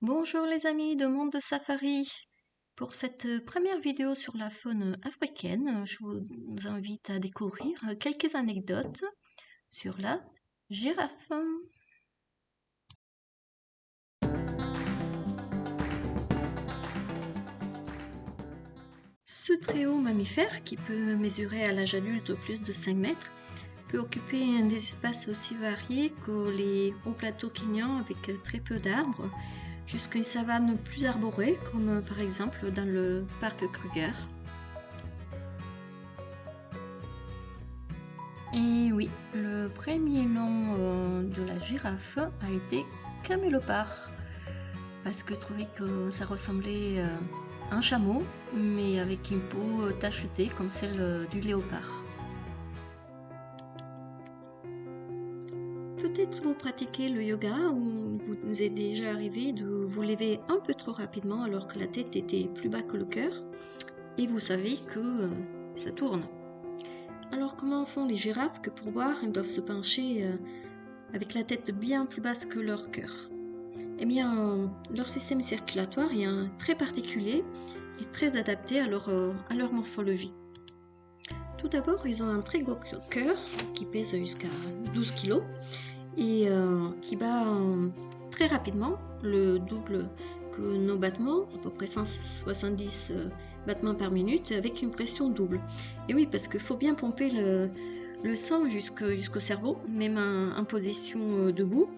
Bonjour les amis de Monde de Safari. Pour cette première vidéo sur la faune africaine, je vous invite à découvrir quelques anecdotes sur la girafe. Ce très haut mammifère, qui peut mesurer à l'âge adulte plus de 5 mètres, peut occuper des espaces aussi variés que les hauts plateaux kenyans avec très peu d'arbres, jusqu'à une savane plus arborée, comme par exemple dans le parc Kruger. Et oui, le premier nom de la girafe a été camélopard, parce que je trouvais que ça ressemblait à un chameau, mais avec une peau tachetée comme celle du léopard. Peut-être vous pratiquez le yoga ou vous est déjà arrivé de vous lever un peu trop rapidement alors que la tête était plus bas que le cœur et vous savez que ça tourne. Alors comment font les girafes que pour boire elles doivent se pencher avec la tête bien plus basse que leur cœur? Eh bien leur système circulatoire est très particulier et très adapté à leur morphologie. Tout d'abord, ils ont un très gros cœur qui pèse jusqu'à 12 kg et qui bat très rapidement, le double que nos battements, à peu près 170 battements par minute, avec une pression double. Et oui, parce qu'il faut bien pomper le sang jusqu'au cerveau, même en position debout.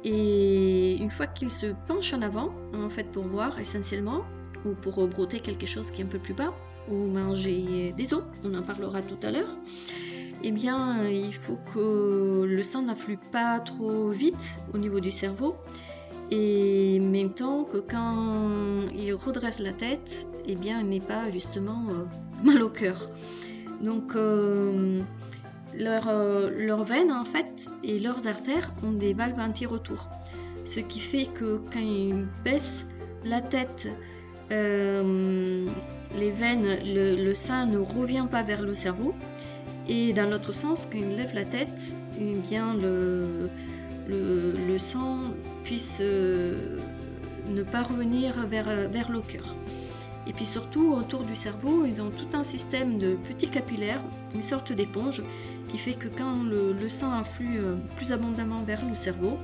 Et une fois qu'il se penche en avant, en fait pour boire essentiellement, ou pour broter quelque chose qui est un peu plus bas, ou manger des os, on en parlera tout à l'heure, eh bien il faut que le sang n'afflue pas trop vite au niveau du cerveau, et en même temps que quand il redresse la tête, eh bien il n'est pas justement mal au cœur. Donc leurs veines en fait et leurs artères ont des valves anti-retour, ce qui fait que quand ils baissent la tête, les veines, le sang ne revient pas vers le cerveau, et dans l'autre sens, quand ils lèvent la tête, eh bien le sang puisse ne pas revenir vers le cœur. Et puis surtout, autour du cerveau, ils ont tout un système de petits capillaires, une sorte d'éponge, qui fait que quand le sang afflue plus abondamment vers le cerveau,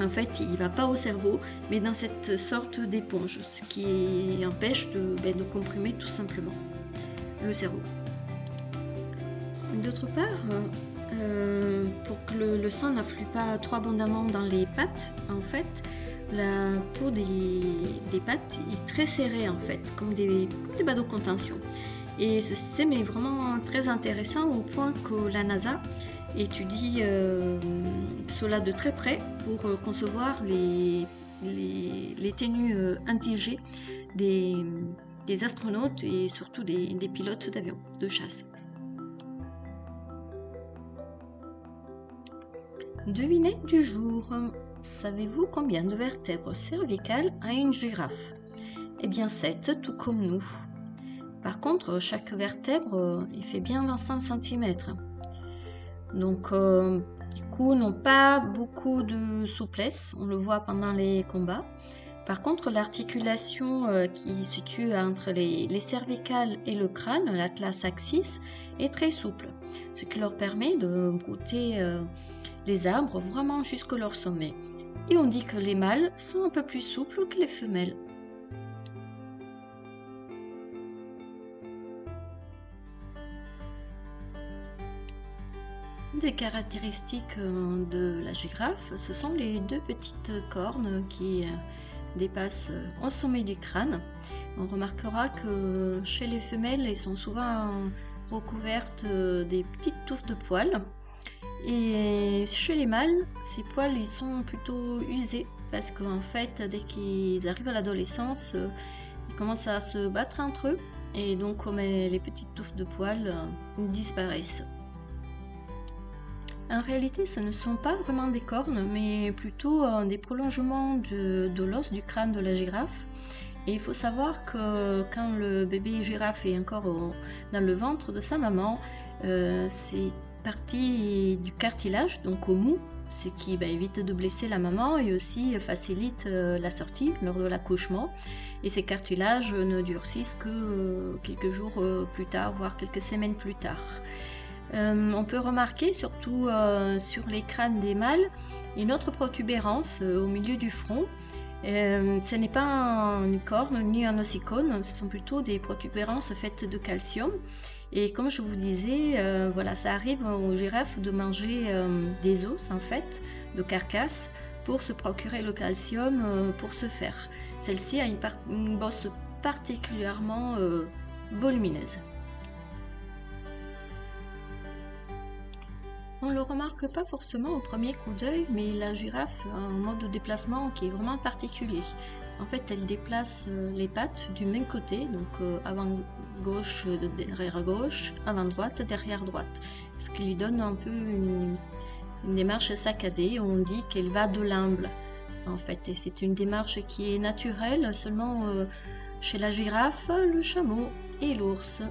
en fait, il ne va pas au cerveau, mais dans cette sorte d'éponge, ce qui empêche de comprimer tout simplement le cerveau. D'autre part, pour que le sang n'afflue pas trop abondamment dans les pattes, en fait, la peau des pattes est très serrée en fait, comme des barres de contention. Et ce système est vraiment très intéressant au point que la NASA étudie cela de très près pour concevoir les tenues anti-G des astronautes et surtout des pilotes d'avions de chasse. Devinette du jour. Savez-vous combien de vertèbres cervicales a une girafe? Eh bien 7, tout comme nous. Par contre, chaque vertèbre, il fait bien 25 cm. Donc, du coup, n'ont pas beaucoup de souplesse, on le voit pendant les combats. Par contre, l'articulation qui se situe entre les cervicales et le crâne, l'atlas axis, est très souple, ce qui leur permet de brouter les arbres vraiment jusqu'à leur sommet. Et on dit que les mâles sont un peu plus souples que les femelles. Des caractéristiques de la girafe, ce sont les deux petites cornes qui dépassent au sommet du crâne. On remarquera que chez les femelles, elles sont souvent recouvertes des petites touffes de poils. Et chez les mâles, ces poils ils sont plutôt usés parce qu'en fait, dès qu'ils arrivent à l'adolescence, ils commencent à se battre entre eux et donc comme les petites touffes de poils disparaissent. En réalité, ce ne sont pas vraiment des cornes, mais plutôt des prolongements de l'os du crâne de la girafe. Et il faut savoir que quand le bébé girafe est encore dans le ventre de sa maman, c'est partie du cartilage, donc au mou, ce qui évite de blesser la maman et aussi facilite la sortie lors de l'accouchement. Et ces cartilages ne durcissent que quelques jours plus tard, voire quelques semaines plus tard. On peut remarquer, surtout sur les crânes des mâles, une autre protubérance au milieu du front. Ce n'est pas une corne ni un ossicône, ce sont plutôt des protubérances faites de calcium. Et comme je vous disais, voilà, ça arrive aux girafes de manger des os en fait, de carcasse, pour se procurer le calcium pour se faire. Celle-ci a une bosse particulièrement volumineuse. On ne le remarque pas forcément au premier coup d'œil, mais la girafe a un mode de déplacement qui est vraiment particulier. En fait, elle déplace les pattes du même côté, donc avant gauche, derrière gauche, avant droite, derrière droite. Ce qui lui donne un peu une démarche saccadée. On dit qu'elle va de l'amble, en fait. Et c'est une démarche qui est naturelle seulement chez la girafe, le chameau et l'ours.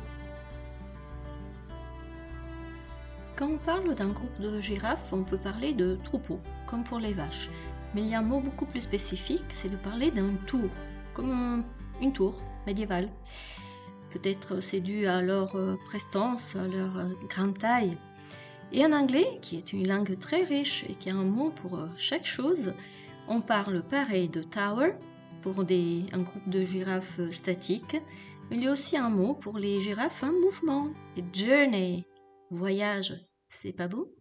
Quand on parle d'un groupe de girafes, on peut parler de troupeau, comme pour les vaches. Mais il y a un mot beaucoup plus spécifique, c'est de parler d'un tour, comme une tour médiévale. Peut-être c'est dû à leur prestance, à leur grande taille. Et en anglais, qui est une langue très riche et qui a un mot pour chaque chose, on parle pareil de tower pour un groupe de girafes statiques. Il y a aussi un mot pour les girafes en mouvement, et journey, voyage. C'est pas beau?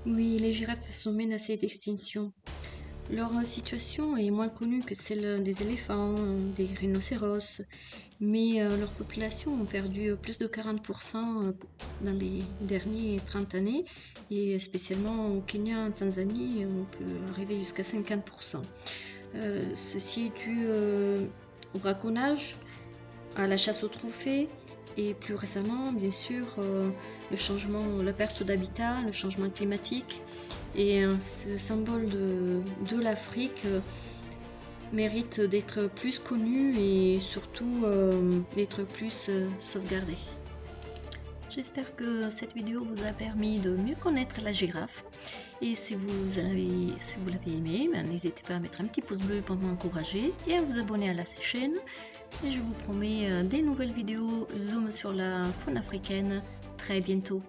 Oui, les girafes sont menacées d'extinction. Leur situation est moins connue que celle des éléphants, des rhinocéros, mais leur population a perdu plus de 40% dans les dernières 30 années, et spécialement au Kenya, en Tanzanie, on peut arriver jusqu'à 50%. Ceci est dû au braconnage, à la chasse aux trophées et plus récemment, bien sûr, le changement, la perte d'habitat, le changement climatique. Et ce symbole de l'Afrique mérite d'être plus connu et surtout d'être plus sauvegardé. J'espère que cette vidéo vous a permis de mieux connaître la girafe. Et si vous l'avez aimé, n'hésitez pas à mettre un petit pouce bleu pour m'encourager et à vous abonner à la chaîne. Et je vous promets des nouvelles vidéos zoom sur la faune africaine très bientôt.